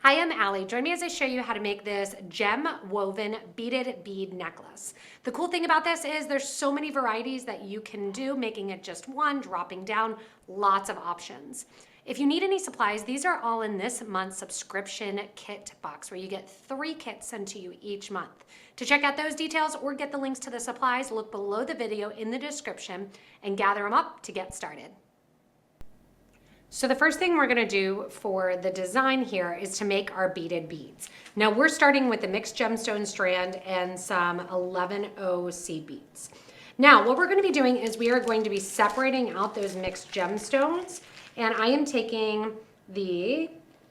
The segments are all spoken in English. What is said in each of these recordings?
Hi, I'm Allie. Join me as I show you how to make this gem woven beaded bead necklace. The cool thing about this is there's so many varieties that you can do, making it just one, dropping down, lots of options. If you need any supplies, these are all in this month's subscription kit box where you get 3 kits sent to you each month. To check out those details or get the links to the supplies, look below the video in the description and gather them up to get started. So the first thing we're gonna do for the design here is to make our beaded beads. Now we're starting with the mixed gemstone strand and some 11O seed beads. Now what we're gonna be doing is we are going to be separating out those mixed gemstones, and I am taking the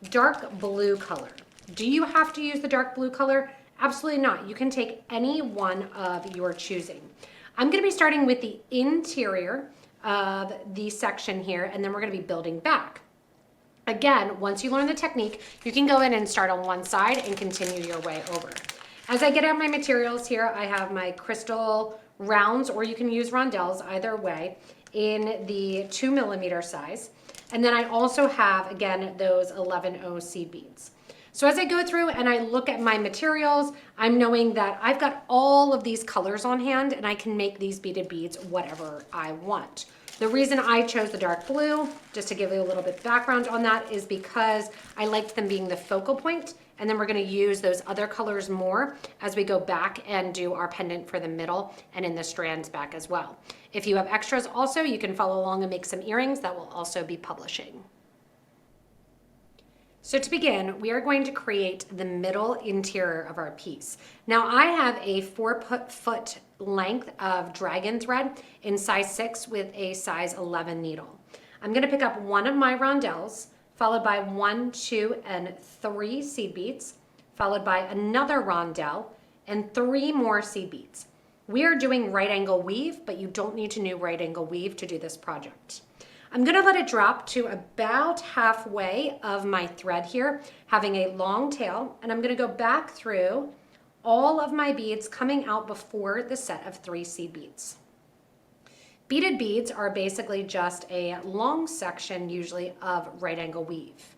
dark blue color. Do you have to use the dark blue color? Absolutely not. You can take any one of your choosing. I'm gonna be starting with the interior of the section here, and then we're going to be building back. Again, once you learn the technique, you can go in and start on one side and continue your way over. As I get out my materials here, I have my crystal rounds, or you can use Rondelles, either way, in the 2mm size. And then I also have, again, those 11O seed beads. So as I go through and I look at my materials, I'm knowing that I've got all of these colors on hand and I can make these beaded beads whatever I want. The reason I chose the dark blue, just to give you a little bit of background on that, is because I liked them being the focal point, and then we're gonna use those other colors more as we go back and do our pendant for the middle and in the strands back as well. If you have extras also, you can follow along and make some earrings that will also be publishing. So to begin, we are going to create the middle interior of our piece. Now I have a 4-foot length of dragon thread in size 6 with a size 11 needle. I'm going to pick up one of my rondelles, followed by 1, 2, and 3 seed beads, followed by another rondelle and 3 more seed beads. We are doing right angle weave, but you don't need to do right angle weave to do this project. I'm gonna let it drop to about halfway of my thread here, having a long tail, and I'm gonna go back through all of my beads coming out before the set of 3 seed beads. Beaded beads are basically just a long section, usually, of right angle weave.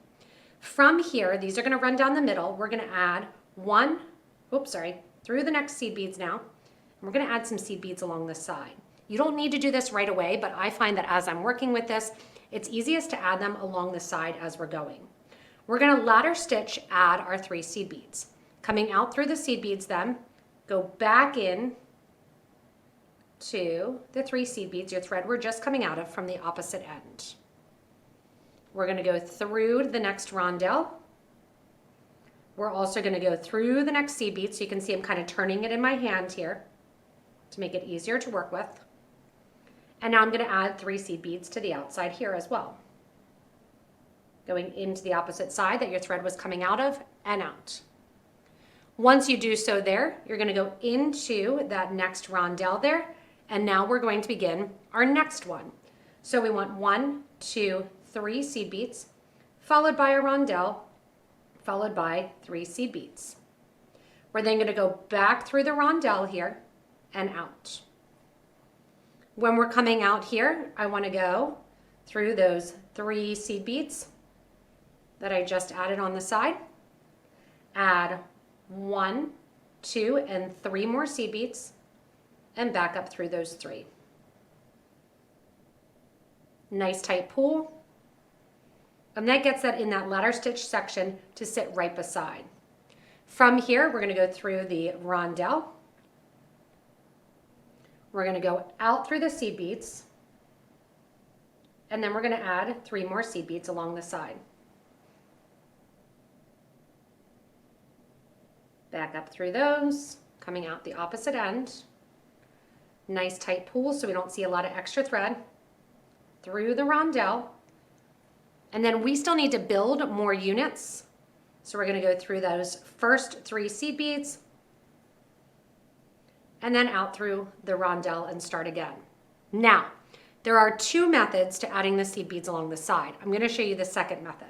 From here, these are gonna run down the middle. We're gonna add through the next seed beads now, and we're gonna add some seed beads along the side. You don't need to do this right away, but I find that as I'm working with this, it's easiest to add them along the side as we're going. We're gonna ladder stitch add our 3 seed beads. Coming out through the seed beads then, go back in to the 3 seed beads, your thread we're just coming out of, from the opposite end. We're gonna go through the next rondelle. We're also gonna go through the next seed bead, so you can see I'm kind of turning it in my hand here to make it easier to work with. And now I'm going to add 3 seed beads to the outside here as well, going into the opposite side that your thread was coming out of and out. Once you do so there, you're going to go into that next rondelle there, and now we're going to begin our next one. So we want 1, 2, 3 seed beads, followed by a rondelle, followed by 3 seed beads. We're then going to go back through the rondelle here and out. When we're coming out here, I want to go through those 3 seed beads that I just added on the side, add 1, 2, and 3 more seed beads, and back up through those 3. Nice tight pull, and that gets that in that ladder stitch section to sit right beside. From here, we're going to go through the rondelle. We're going to go out through the seed beads, and then we're going to add 3 more seed beads along the side. Back up through those, coming out the opposite end. Nice tight pull so we don't see a lot of extra thread. Through the rondelle, and then we still need to build more units. So we're going to go through those first 3 seed beads, and then out through the rondelle and start again. Now, there are 2 methods to adding the seed beads along the side. I'm going to show you the second method.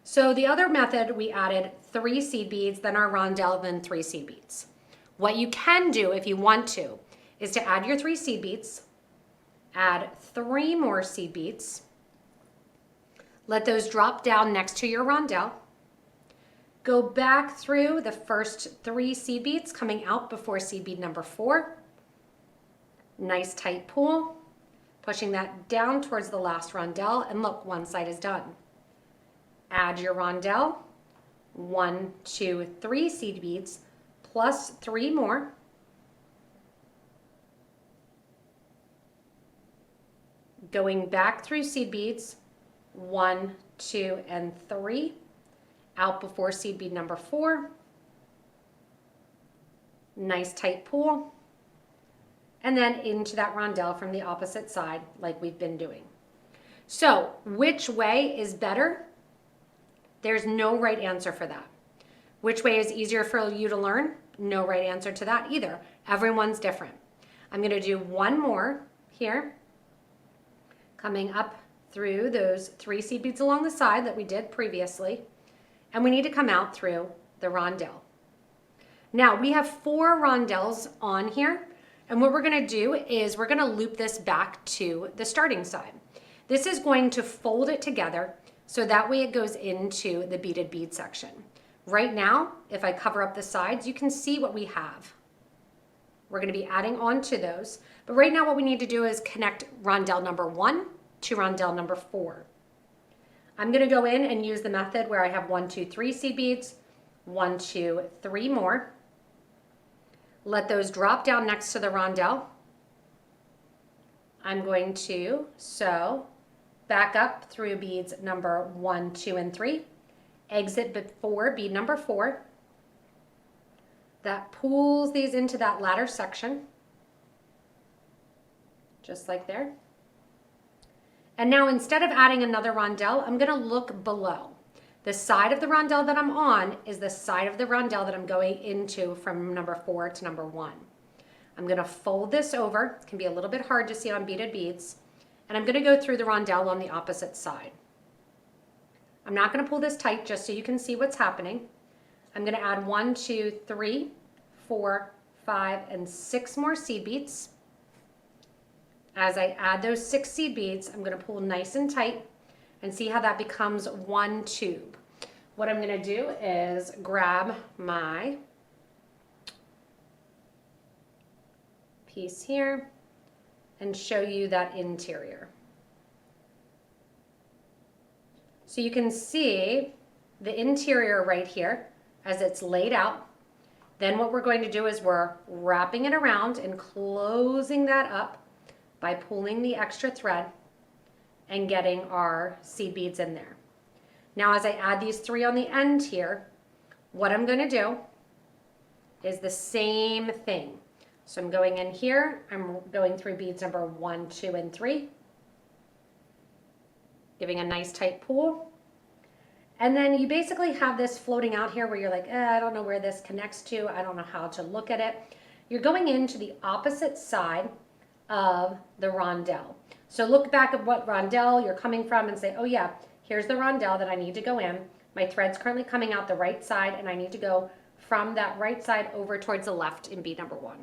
So the other method, we added 3 seed beads, then our rondelle, then 3 seed beads. What you can do if you want to is to add your 3 seed beads, add 3 more seed beads, let those drop down next to your rondelle, Go back through the first 3 seed beads coming out before seed bead number 4. Nice tight pull, pushing that down towards the last rondelle, and look, one side is done. Add your rondelle, 1, 2, 3 seed beads, plus 3 more. Going back through seed beads, 1, 2, and 3. Out before seed bead number 4. Nice tight pull. And then into that rondelle from the opposite side like we've been doing. So which way is better? There's no right answer for that. Which way is easier for you to learn? No right answer to that either. Everyone's different. I'm going to do one more here. Coming up through those 3 seed beads along the side that we did previously. And we need to come out through the rondelle. Now we have 4 rondelles on here, and what we're going to do is we're going to loop this back to the starting side. This is going to fold it together so that way it goes into the beaded bead section. Right now, if I cover up the sides, you can see what we have. We're going to be adding on to those, but right now what we need to do is connect rondelle number 1 to rondelle number 4. I'm going to go in and use the method where I have 1, 2, 3 seed beads, 1, 2, 3 more. Let those drop down next to the rondelle. I'm going to sew back up through beads number 1, 2, and 3. Exit before bead number 4. That pulls these into that ladder section, just like there. And now instead of adding another rondelle, I'm going to look below. The side of the rondelle that I'm on is the side of the rondelle that I'm going into from number 4 to number 1. I'm going to fold this over. It can be a little bit hard to see on beaded beads. And I'm going to go through the rondelle on the opposite side. I'm not going to pull this tight just so you can see what's happening. I'm going to add 1, 2, 3, 4, 5, and 6 more seed beads. As I add those 6 seed beads, I'm going to pull nice and tight and see how that becomes one tube. What I'm going to do is grab my piece here and show you that interior. So you can see the interior right here as it's laid out. Then what we're going to do is we're wrapping it around and closing that up by pulling the extra thread and getting our seed beads in there. Now as I add these 3 on the end here, what I'm going to do is the same thing. So I'm going in here, I'm going through beads number 1, 2, and 3, giving a nice tight pull. And then you basically have this floating out here where you're like, I don't know where this connects to, I don't know how to look at it. You're going into the opposite side of the rondelle. So look back at what rondelle you're coming from and say, oh yeah, here's the rondelle that I need to go in. My thread's currently coming out the right side and I need to go from that right side over towards the left in bead number 1.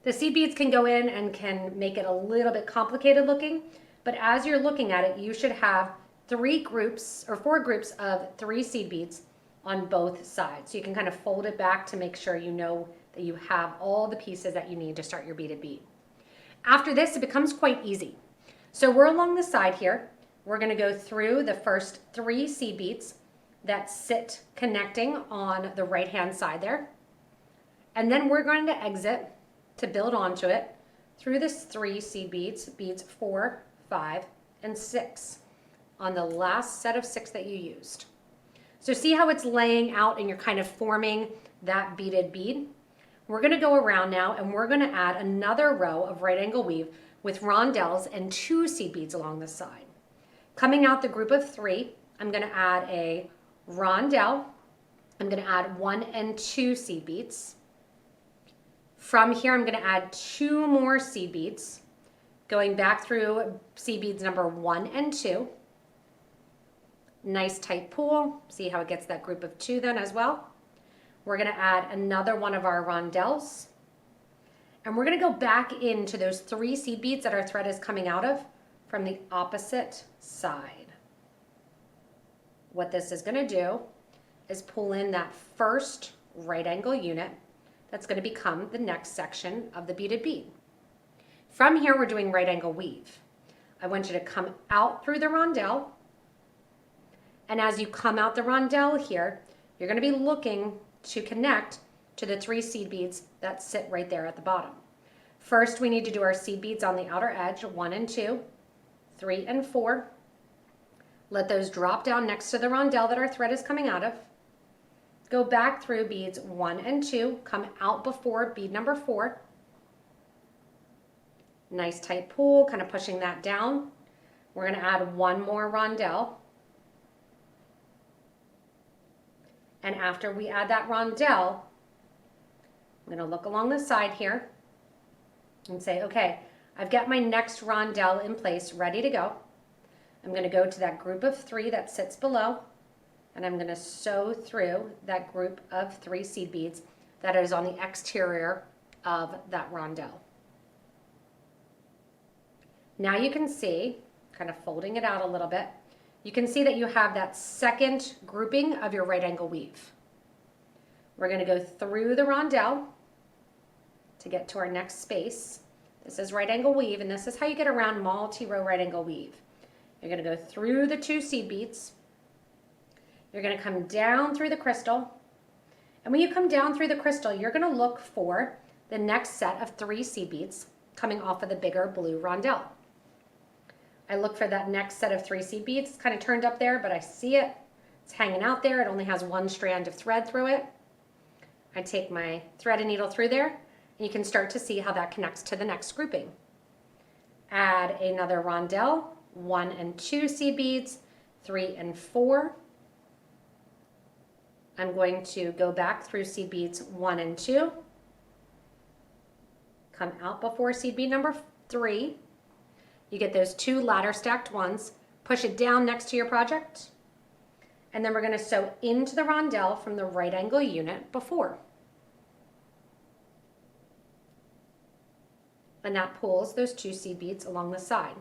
The seed beads can go in and can make it a little bit complicated looking, but as you're looking at it, you should have 4 groups of 3 seed beads on both sides. So you can kind of fold it back to make sure you know that you have all the pieces that you need to start your beaded bead. After this, it becomes quite easy. So we're along the side here. We're going to go through the first 3 seed beads that sit connecting on the right hand side there. And then we're going to exit to build onto it through this 3 seed beads, beads 4, 5, and 6 on the last set of 6 that you used. So see how it's laying out and you're kind of forming that beaded bead? We're going to go around now and we're going to add another row of right angle weave with rondelles and 2 seed beads along the side. Coming out the group of 3, I'm going to add a rondelle. I'm going to add 1 and 2 seed beads. From here, I'm going to add 2 more seed beads, going back through seed beads number 1 and 2. Nice tight pull. See how it gets that group of 2 then as well. We're going to add another one of our rondelles. And we're going to go back into those 3 seed beads that our thread is coming out of from the opposite side. What this is going to do is pull in that first right angle unit that's going to become the next section of the beaded bead. From here, we're doing right angle weave. I want you to come out through the rondelle, and as you come out the rondelle here, you're going to be looking to connect to the 3 seed beads that sit right there at the bottom. First, we need to do our seed beads on the outer edge, 1 and 2, 3 and 4. Let those drop down next to the rondelle that our thread is coming out of. Go back through beads 1 and 2, come out before bead number 4. Nice tight pull, kind of pushing that down. We're going to add 1 more rondelle. And after we add that rondelle, I'm going to look along the side here and say, okay, I've got my next rondelle in place, ready to go. I'm going to go to that group of 3 that sits below, and I'm going to sew through that group of 3 seed beads that is on the exterior of that rondelle. Now you can see, kind of folding it out a little bit, you can see that you have that second grouping of your right angle weave. We're going to go through the rondelle to get to our next space. This is right angle weave, and this is how you get around multi-row right angle weave. You're going to go through the 2 seed beads. You're going to come down through the crystal. And when you come down through the crystal, you're going to look for the next set of 3 seed beads coming off of the bigger blue rondelle. I look for that next set of 3 seed beads. It's kind of turned up there, but I see it. It's hanging out there. It only has 1 strand of thread through it. I take my thread and needle through there, and you can start to see how that connects to the next grouping. Add another rondelle, 1 and 2 seed beads, 3 and 4. I'm going to go back through seed beads 1 and 2. Come out before seed bead number 3. You get those 2 ladder stacked ones, push it down next to your project, and then we're going to sew into the rondelle from the right angle unit before. And that pulls those 2 seed beads along the side.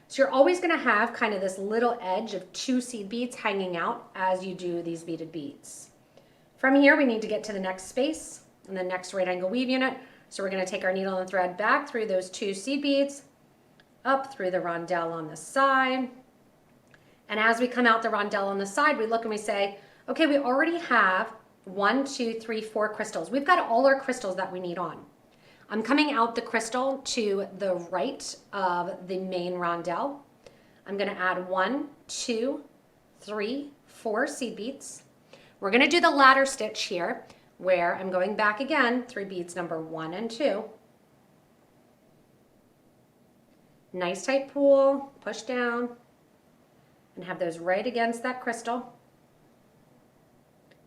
So you're always going to have kind of this little edge of 2 seed beads hanging out as you do these beaded beads. From here, we need to get to the next space and the next right angle weave unit. So we're going to take our needle and thread back through those 2 seed beads, up through the rondelle on the side. And as we come out the rondelle on the side, we look and we say, okay, we already have 1, 2, 3, 4 crystals. We've got all our crystals that we need on. I'm coming out the crystal to the right of the main rondelle. I'm going to add 1, 2, 3, 4 seed beads. We're going to do the ladder stitch here, where I'm going back again through beads number 1 and 2. Nice tight pull, push down, and have those right against that crystal.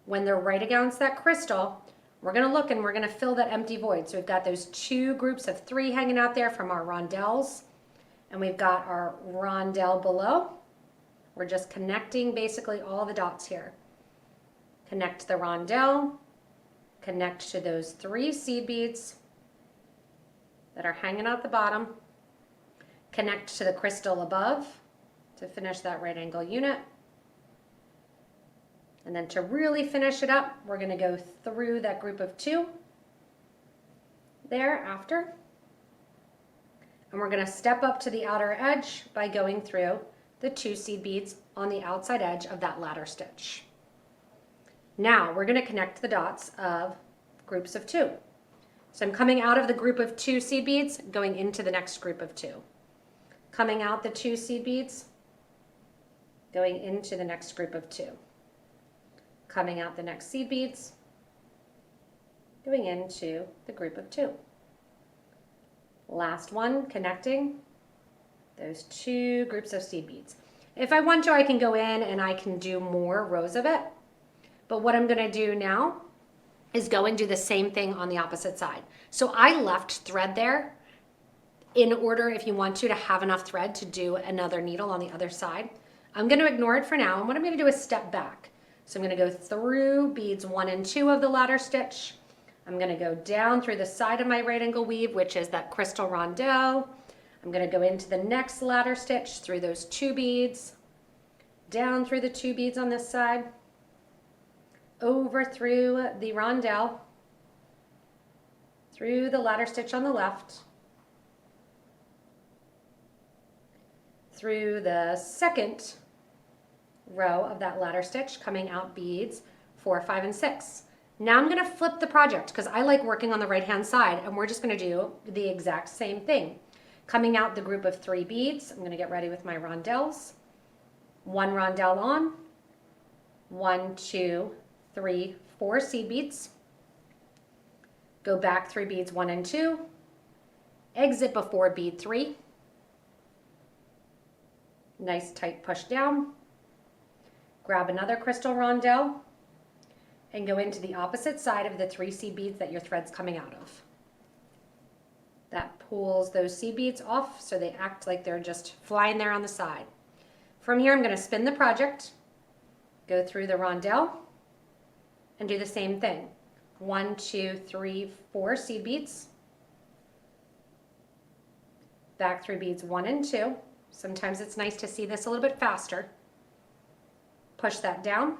When they're right against that crystal, we're going to look and we're going to fill that empty void. So we've got those 2 groups of 3 hanging out there from our rondelles, and we've got our rondelle below. We're just connecting basically all the dots here. Connect the rondelle, connect to those 3 seed beads that are hanging out the bottom, connect to the crystal above to finish that right angle unit. And then to really finish it up, we're going to go through that group of 2 thereafter. And we're going to step up to the outer edge by going through the 2 seed beads on the outside edge of that ladder stitch. Now we're going to connect the dots of groups of 2. So I'm coming out of the group of 2 seed beads, going into the next group of 2. Coming out the 2 seed beads, going into the next group of 2. Coming out the next seed beads, going into the group of 2. Last one, connecting those 2 groups of seed beads. If I want to, I can go in and I can do more rows of it. But what I'm going to do now is go and do the same thing on the opposite side. So I left thread there in order, if you want to have enough thread to do another needle on the other side. I'm going to ignore it for now, and what I'm going to do is step back. So I'm going to go through beads 1 and 2 of the ladder stitch. I'm going to go down through the side of my right angle weave, which is that crystal rondelle. I'm going to go into the next ladder stitch through those 2 beads, down through the 2 beads on this side. over through the rondelle, through the ladder stitch on the left, through the second row of that ladder stitch, coming out beads 4, 5, and 6. Now I'm going to flip the project because I like working on the right hand side, and we're just going to do the exact same thing. Coming out the group of 3 beads, I'm going to get ready with my rondelles. 1 rondelle on, 1, 2, 3, 4 seed beads. Go back 3 beads, 1 and 2. Exit before bead 3. Nice tight push down. Grab another crystal rondelle and go into the opposite side of the 3 seed beads that your thread's coming out of. That pulls those seed beads off so they act like they're just flying there on the side. From here, I'm going to spin the project, go through the rondelle, and do the same thing. 1, 2, 3, 4 seed beads. Back 3 beads, 1 and 2. Sometimes it's nice to see this a little bit faster. Push that down.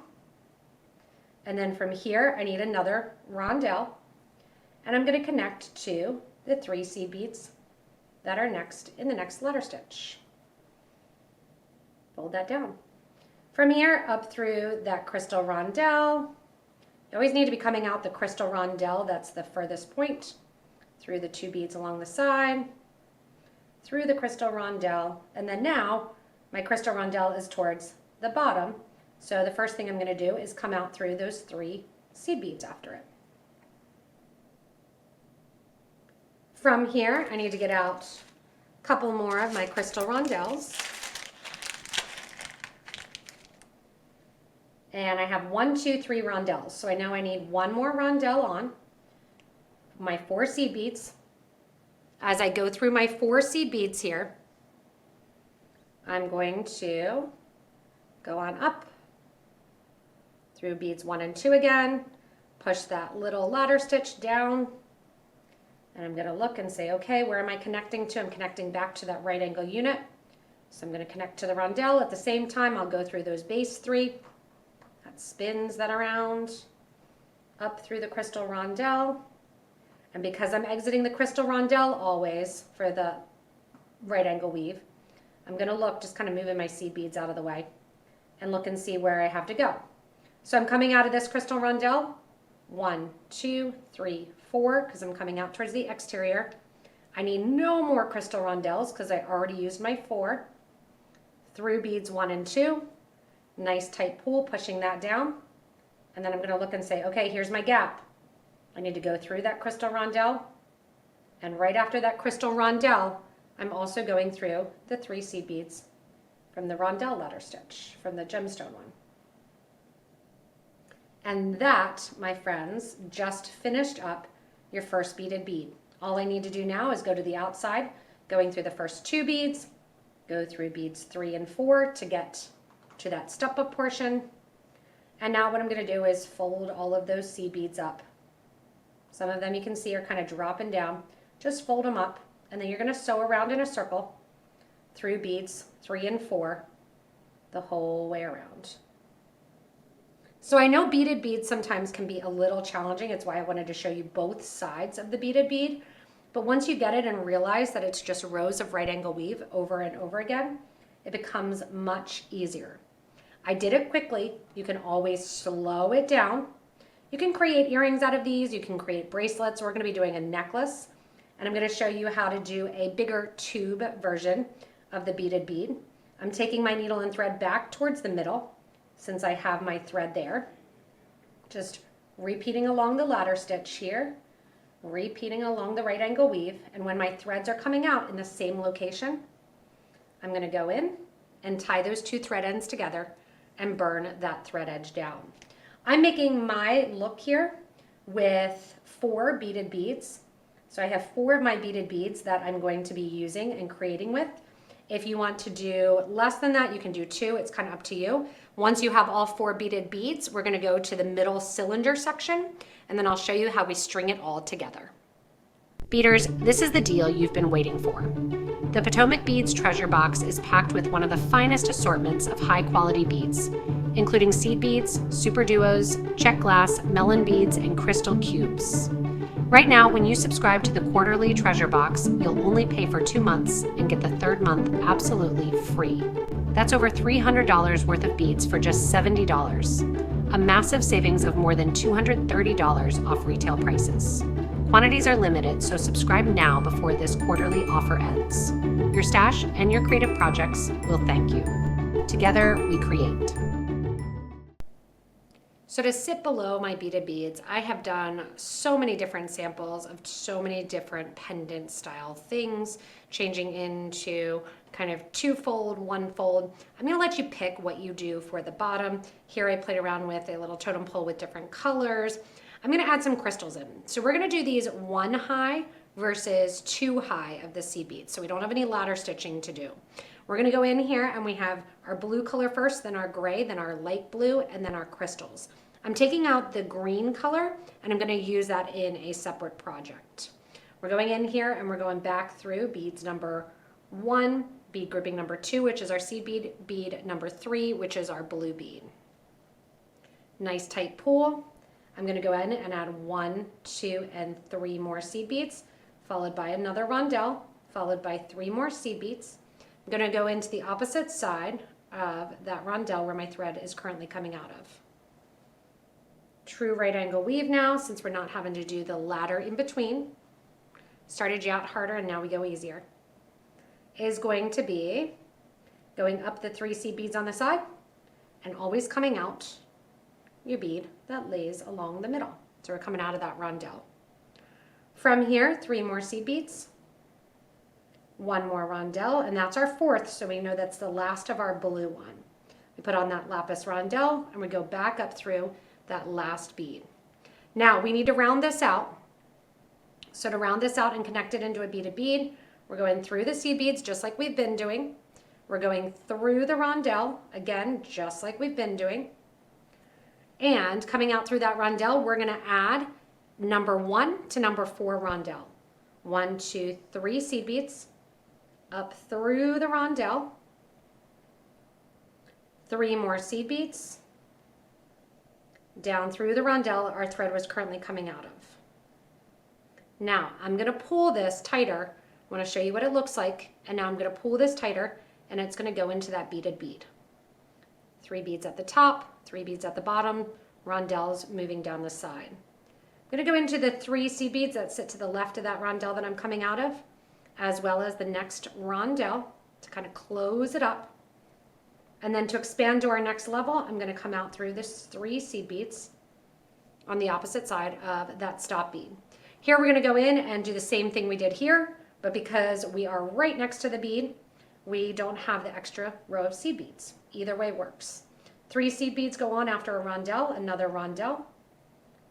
And then from here, I need another rondelle. And I'm going to connect to the 3 seed beads that are next in the next letter stitch. Fold that down. From here, up through that crystal rondelle. You always need to be coming out the crystal rondelle, that's the furthest point, through the 2 beads along the side, through the crystal rondelle, and then now my crystal rondelle is towards the bottom. So the first thing I'm going to do is come out through those 3 seed beads after it. From here, I need to get out a couple more of my crystal rondelles. And I have 1, 2, 3 rondelles. So I know I need 1 more rondelle on my 4 seed beads. As I go through my 4 seed beads here, I'm going to go on up through beads 1 and 2 again, push that little ladder stitch down, and I'm going to look and say, okay, where am I connecting to? I'm connecting back to that right angle unit. So I'm going to connect to the rondelle. At the same time, I'll go through those base 3. That spins that around, up through the crystal rondelle. And because I'm exiting the crystal rondelle always for the right angle weave, I'm going to look, just kind of moving my seed beads out of the way, and look and see where I have to go. So I'm coming out of this crystal rondelle, 1, 2, 3, 4, because I'm coming out towards the exterior. I need no more crystal rondelles because I already used my 4. Through beads 1 and 2, nice tight pull, pushing that down. And then I'm going to look and say, okay, here's my gap. I need to go through that crystal rondelle. And right after that crystal rondelle, I'm also going through the 3 seed beads from the rondelle ladder stitch, from the gemstone one. And that, my friends, just finished up your first beaded bead. All I need to do now is go to the outside, going through the first 2 beads, go through beads 3 and 4 to get to that step up portion. And now what I'm going to do is fold all of those seed beads up. Some of them you can see are kind of dropping down. Just fold them up, and then you're going to sew around in a circle through beads 3 and 4 the whole way around. So I know beaded beads sometimes can be a little challenging. It's why I wanted to show you both sides of the beaded bead. But once you get it and realize that it's just rows of right angle weave over and over again, it becomes much easier. I did it quickly. You can always slow it down. You can create earrings out of these. You can create bracelets. We're going to be doing a necklace. And I'm going to show you how to do a bigger tube version of the beaded bead. I'm taking my needle and thread back towards the middle since I have my thread there. Just repeating along the ladder stitch here, repeating along the right angle weave. And when my threads are coming out in the same location, I'm going to go in and tie those 2 thread ends together and burn that thread edge down. I'm making my look here with 4 beaded beads. So I have 4 of my beaded beads that I'm going to be using and creating with. If you want to do less than that, you can do 2. It's kind of up to you. Once you have all 4 beaded beads, we're going to go to the middle cylinder section, and then I'll show you how we string it all together. Beaders, this is the deal you've been waiting for. The PotomacBeads treasure box is packed with one of the finest assortments of high quality beads. including seed beads, super duos, check glass, melon beads, and crystal cubes. Right now, when you subscribe to the quarterly treasure box, you'll only pay for 2 months and get the 3rd month absolutely free. That's over $300 worth of beads for just $70, a massive savings of more than $230 off retail prices. Quantities are limited, so subscribe now before this quarterly offer ends. Your stash and your creative projects will thank you. Together, we create. So to sit below my beaded beads, I have done so many different samples of so many different pendant style things, changing into kind of 2-fold, 1-fold. I'm gonna let you pick what you do for the bottom. Here I played around with a little totem pole with different colors. I'm gonna add some crystals in. So we're gonna do these 1 high versus 2 high of the seed beads. So we don't have any ladder stitching to do. We're gonna go in here and we have our blue color first, then our gray, then our light blue, and then our crystals. I'm taking out the green color and I'm gonna use that in a separate project. We're going in here and we're going back through beads number 1, bead grouping number 2, which is our seed bead, bead number 3, which is our blue bead. Nice tight pull. I'm gonna go in and add 1, 2, and 3 more seed beads, followed by another rondelle, followed by 3 more seed beads. I'm gonna go into the opposite side of that rondelle where my thread is currently coming out of. True right angle weave now, since we're not having to do the ladder in between. Started you out harder and now we go easier. Is going to be going up the 3 seed beads on the side and always coming out your bead that lays along the middle. So we're coming out of that rondelle. From here, 3 more seed beads, 1 more rondelle, and that's our 4th, so we know that's the last of our blue one. We put on that lapis rondelle and we go back up through that last bead. Now we need to round this out. So to round this out and connect it into a beaded bead, we're going through the seed beads just like we've been doing. We're going through the rondelle, again, just like we've been doing. And coming out through that rondelle, we're gonna add number 1 to number 4 rondelle. 1, 2, 3 seed beads, up through the rondelle, 3 more seed beads, down through the rondelle our thread was currently coming out of. Now I'm gonna pull this tighter. I wanna show you what it looks like, and now I'm gonna pull this tighter and it's gonna go into that beaded bead. 3 beads at the top, 3 beads at the bottom, rondelles moving down the side. I'm gonna go into the 3 seed beads that sit to the left of that rondelle that I'm coming out of, as well as the next rondelle to kind of close it up. And then to expand to our next level, I'm gonna come out through this 3 seed beads on the opposite side of that stop bead. Here we're gonna go in and do the same thing we did here, but because we are right next to the bead, we don't have the extra row of seed beads. Either way works. 3 seed beads go on after a rondelle, another rondelle,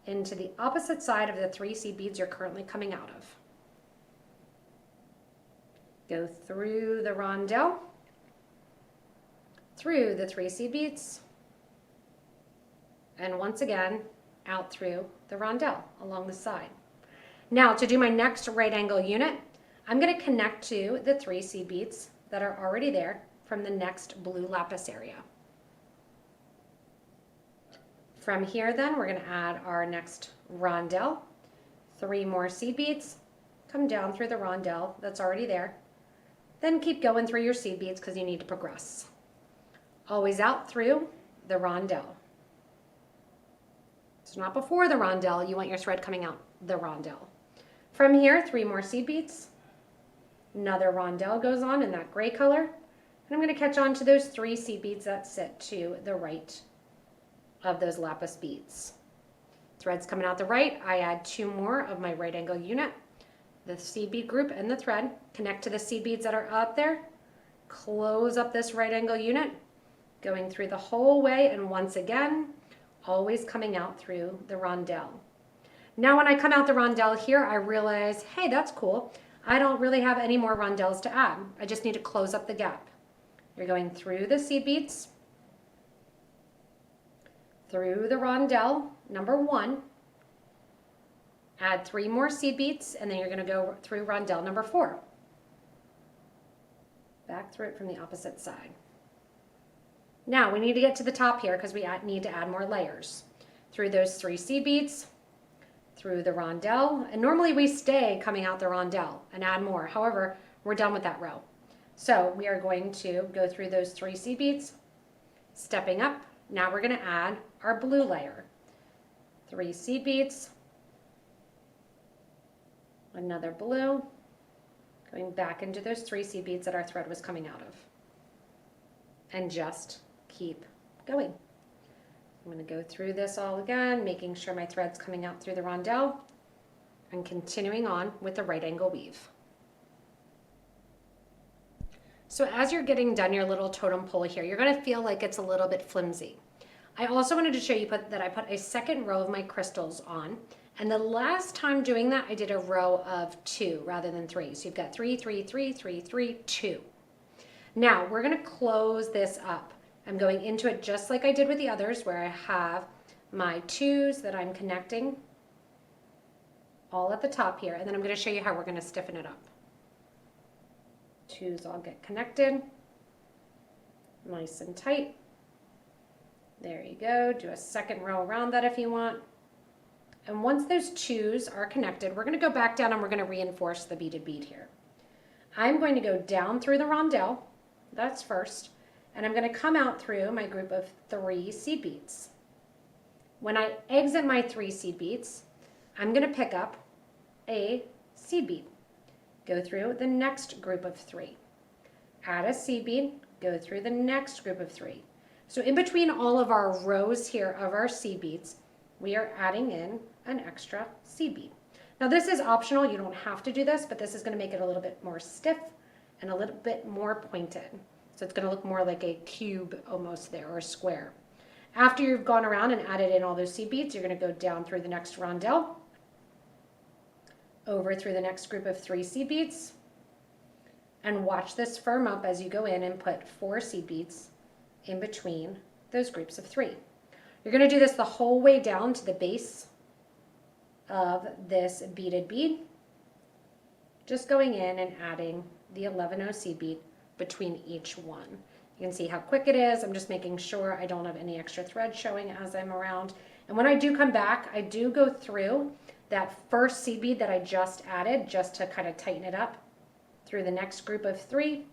into the opposite side of the 3 seed beads you're currently coming out of. Go through the rondelle, through the 3 seed beads, and once again, out through the rondelle along the side. Now to do my next right angle unit, I'm gonna connect to the 3 seed beads that are already there from the next blue lapis area. From here then, we're gonna add our next rondelle, 3 more seed beads, come down through the rondelle that's already there, then keep going through your seed beads because you need to progress. Always out through the rondelle. So not before the rondelle, you want your thread coming out the rondelle. From here, 3 more seed beads, another rondelle goes on in that gray color, and I'm going to catch on to those 3 seed beads that sit to the right of those lapis beads. Thread's coming out the right, I add 2 more of my right angle unit, the seed bead group and the thread, connect to the seed beads that are up there, close up this right angle unit, going through the whole way, and once again, always coming out through the rondelle. Now when I come out the rondelle here, I realize, hey, that's cool. I don't really have any more rondelles to add. I just need to close up the gap. You're going through the seed beads, through the rondelle, number 1, add 3 more seed beads, and then you're gonna go through rondelle number 4. Back through it from the opposite side. Now we need to get to the top here because we need to add more layers. Through those 3 seed beads, through the rondelle, and normally we stay coming out the rondelle and add more. However, we're done with that row. So we are going to go through those 3 seed beads, stepping up. Now we're going to add our blue layer. 3 seed beads, another blue, going back into those 3 seed beads that our thread was coming out of. And just keep going. I'm going to go through this all again, making sure my thread's coming out through the rondelle and continuing on with the right angle weave. So as you're getting done your little totem pole here, you're going to feel like it's a little bit flimsy. I also wanted to show you that I put a second row of my crystals on, and the last time doing that I did a row of 2 rather than 3. So you've got 3, 3, 3, 3, 3, 2. Now we're going to close this up. I'm going into it just like I did with the others, where I have my 2s that I'm connecting all at the top here, and then I'm going to show you how we're going to stiffen it up. 2s all get connected, nice and tight. There you go. Do a second row around that if you want. And once those 2s are connected, we're going to go back down and we're going to reinforce the beaded bead here. I'm going to go down through the rondelle, that's first, and I'm going to come out through my group of 3 seed beads. When I exit my 3 seed beads, I'm going to pick up a seed bead. Go through the next group of 3. Add a seed bead, go through the next group of 3. So in between all of our rows here of our seed beads, we are adding in an extra seed bead. Now this is optional, you don't have to do this, but this is going to make it a little bit more stiff and a little bit more pointed. So it's going to look more like a cube almost there, or a square. After you've gone around and added in all those seed beads, you're going to go down through the next rondelle, over through the next group of 3 seed beads, and watch this firm up as you go in and put 4 seed beads in between those groups of 3. You're going to do this the whole way down to the base of this beaded bead, just going in and adding the 11-0 seed bead between each one. You can see how quick it is. I'm just making sure I don't have any extra thread showing as I'm around. And when I do come back, I do go through that first seed bead that I just added, just to kind of tighten it up, through the next group of 3,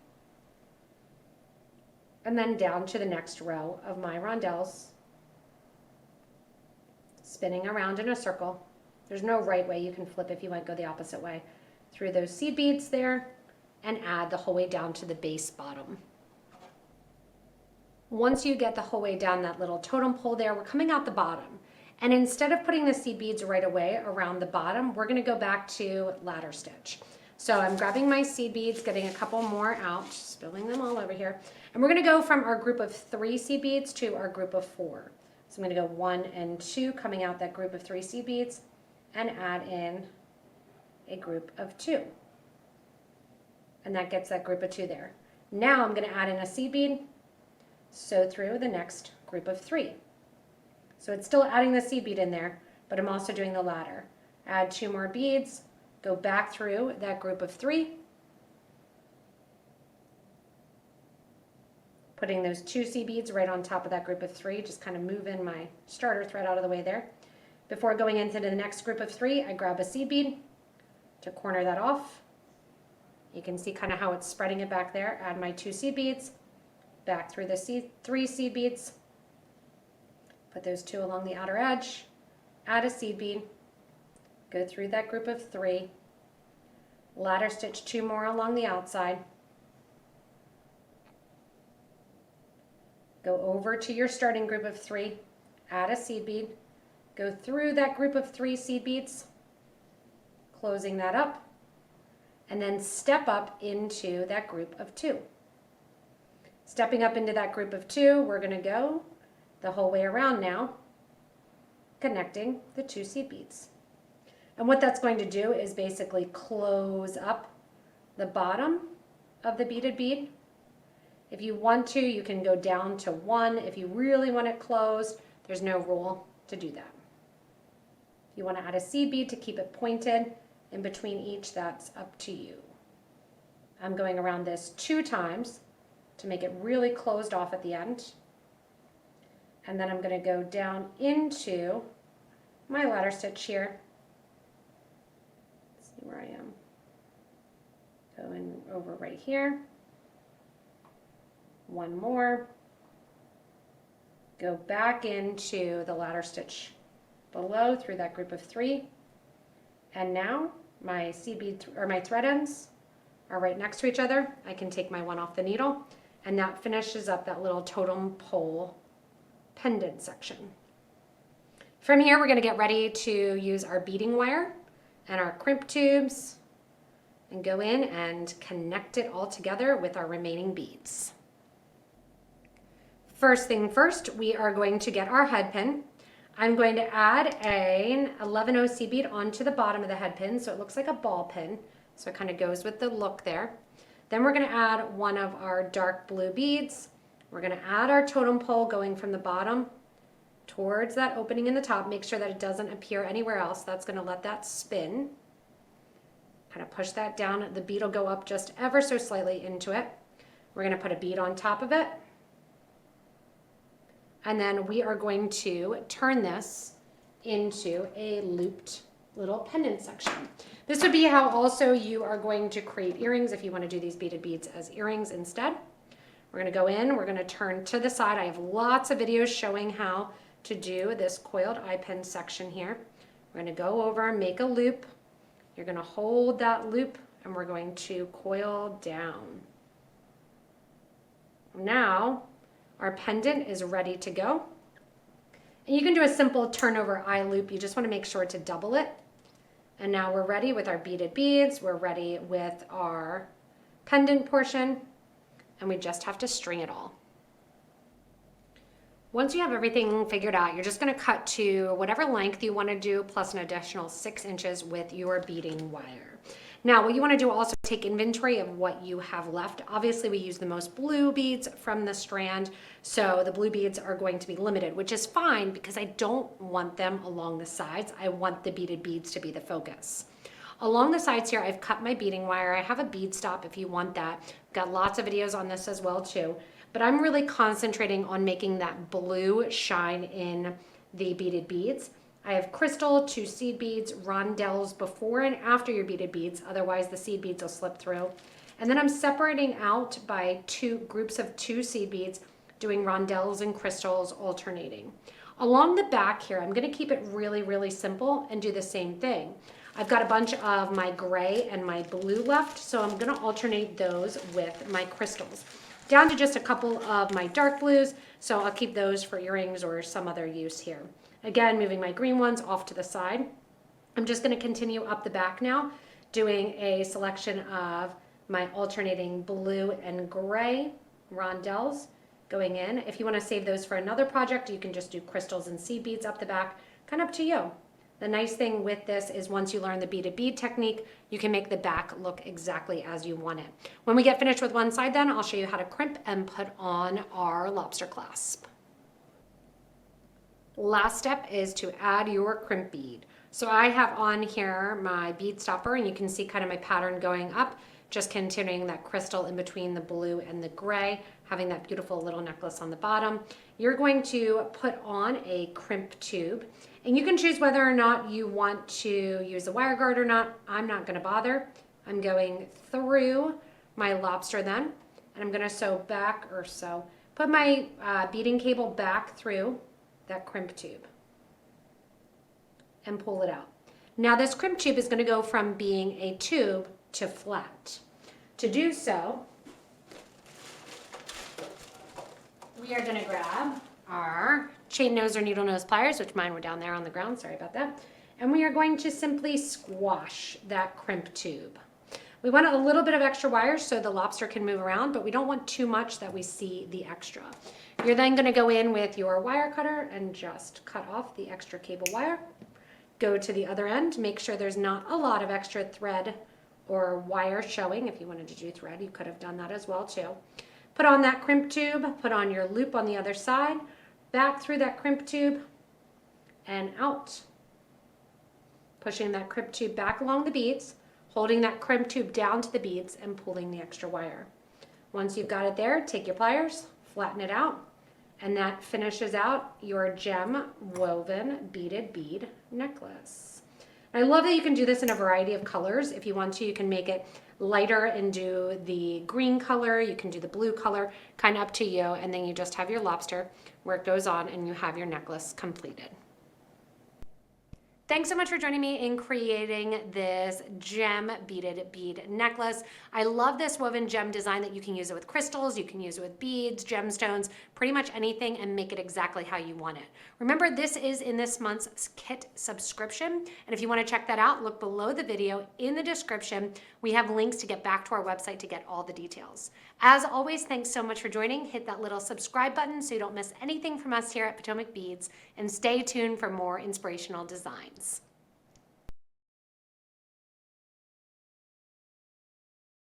and then down to the next row of my rondelles, spinning around in a circle. There's no right way. You can flip if you want to go the opposite way. Through those seed beads there, and add the whole way down to the base bottom. Once you get the whole way down that little totem pole there, we're coming out the bottom. And instead of putting the seed beads right away around the bottom, we're going to go back to ladder stitch. So I'm grabbing my seed beads, getting a couple more out, spilling them all over here. And we're going to go from our group of 3 seed beads to our group of 4. So I'm going to go 1 and 2, coming out that group of 3 seed beads, and add in a group of 2. And that gets that group of 2 there. Now I'm going to add in a seed bead, sew through the next group of 3. So it's still adding the seed bead in there, but I'm also doing the ladder. Add 2 more beads, go back through that group of 3, putting those 2 seed beads right on top of that group of 3, just kind of moving my starter thread out of the way there. Before going into the next group of 3, I grab a seed bead to corner that off. You can see kind of how it's spreading it back there. Add my 2 seed beads, back through the 3 seed beads, put those 2 along the outer edge, add a seed bead, go through that group of 3, ladder stitch 2 more along the outside, go over to your starting group of 3, add a seed bead, go through that group of 3 seed beads, closing that up, and then step up into that group of 2. Stepping up into that group of 2, we're going to go the whole way around now, connecting the 2 seed beads. And what that's going to do is basically close up the bottom of the beaded bead. If you want to, you can go down to 1. If you really want it closed, there's no rule to do that. If you want to add a seed bead to keep it pointed in between each, that's up to you. I'm going around this 2 times to make it really closed off at the end. And then I'm going to go down into my ladder stitch here. Let's see where I am. Going over right here. One more. Go back into the ladder stitch below through that group of 3. And now my seed bead or my thread ends are right next to each other. I can take my one off the needle, and that finishes up that little totem pole pendant section. From here, we're going to get ready to use our beading wire and our crimp tubes and go in and connect it all together with our remaining beads. First thing first, we are going to get our head pin. I'm going to add an 11-0 seed bead onto the bottom of the head pin so it looks like a ball pin. So it kind of goes with the look there. Then we're going to add one of our dark blue beads. We're going to add our totem pole going from the bottom towards that opening in the top. Make sure that it doesn't appear anywhere else. That's going to let that spin. Kind of push that down. The bead will go up just ever so slightly into it. We're going to put a bead on top of it. And then we are going to turn this into a looped little pendant section. This would be how also you are going to create earrings if you want to do these beaded beads as earrings instead. We're going to go in, we're going to turn to the side. I have lots of videos showing how to do this coiled eye pin section here. We're going to go over, make a loop. You're going to hold that loop and we're going to coil down. Now, our pendant is ready to go. And you can do a simple turnover eye loop. You just want to make sure to double it. And now we're ready with our beaded beads. We're ready with our pendant portion. And we just have to string it all. Once you have everything figured out, you're just going to cut to whatever length you want to do plus an additional 6 inches with your beading wire. Now, what you want to do also take inventory of what you have left. Obviously, we use the most blue beads from the strand, so the blue beads are going to be limited, which is fine because I don't want them along the sides. I want the beaded beads to be the focus. Along the sides here, I've cut my beading wire. I have a bead stop if you want that. I've got lots of videos on this as well too, but I'm really concentrating on making that blue shine in the beaded beads. I have crystal, 2 seed beads, rondelles before and after your beaded beads. Otherwise, the seed beads will slip through. And then I'm separating out by 2 groups of 2 seed beads, doing rondelles and crystals alternating. Along the back here, I'm going to keep it really, really simple and do the same thing. I've got a bunch of my gray and my blue left, so I'm going to alternate those with my crystals. Down to just a couple of my dark blues, so I'll keep those for earrings or some other use here. Again, moving my green ones off to the side. I'm just going to continue up the back now, doing a selection of my alternating blue and gray rondelles going in. If you want to save those for another project, you can just do crystals and seed beads up the back, kind of up to you. The nice thing with this is once you learn the beaded bead technique, you can make the back look exactly as you want it. When we get finished with one side then, I'll show you how to crimp and put on our lobster clasp. Last step is to add your crimp bead. So I have on here my bead stopper and you can see kind of my pattern going up, just continuing that crystal in between the blue and the gray, having that beautiful little necklace on the bottom. You're going to put on a crimp tube and you can choose whether or not you want to use a wire guard or not. I'm not going to bother. I'm going through my lobster then, and I'm going to sew back or sew. Put my beading cable back through that crimp tube and pull it out. Now this crimp tube is going to go from being a tube to flat. To do so, we are going to grab our chain nose or needle nose pliers, which mine were down there on the ground, sorry about that, and we are going to simply squash that crimp tube. We want a little bit of extra wire so the lobster can move around, but we don't want too much that we see the extra. You're then going to go in with your wire cutter and just cut off the extra cable wire. Go to the other end, make sure there's not a lot of extra thread or wire showing. If you wanted to do thread, you could have done that as well too. Put on that crimp tube, put on your loop on the other side, back through that crimp tube and out. Pushing that crimp tube back along the beads, holding that crimp tube down to the beads and pulling the extra wire. Once you've got it there, take your pliers, flatten it out, And that finishes out your gem woven beaded bead necklace. I love that you can do this in a variety of colors. If you want to, you can make it lighter and do the green color. You can do the blue color, kind of up to you. And then you just have your lobster where it goes on and you have your necklace completed. Thanks so much for joining me in creating this gem beaded bead necklace. I love this woven gem design that you can use it with crystals, you can use it with beads, gemstones, pretty much anything, and make it exactly how you want it. Remember, this is in this month's kit subscription, and if you want to check that out, look below the video in the description. We have links to get back to our website to get all the details. As always, thanks so much for joining. Hit that little subscribe button so you don't miss anything from us here at Potomac Beads, and stay tuned for more inspirational designs.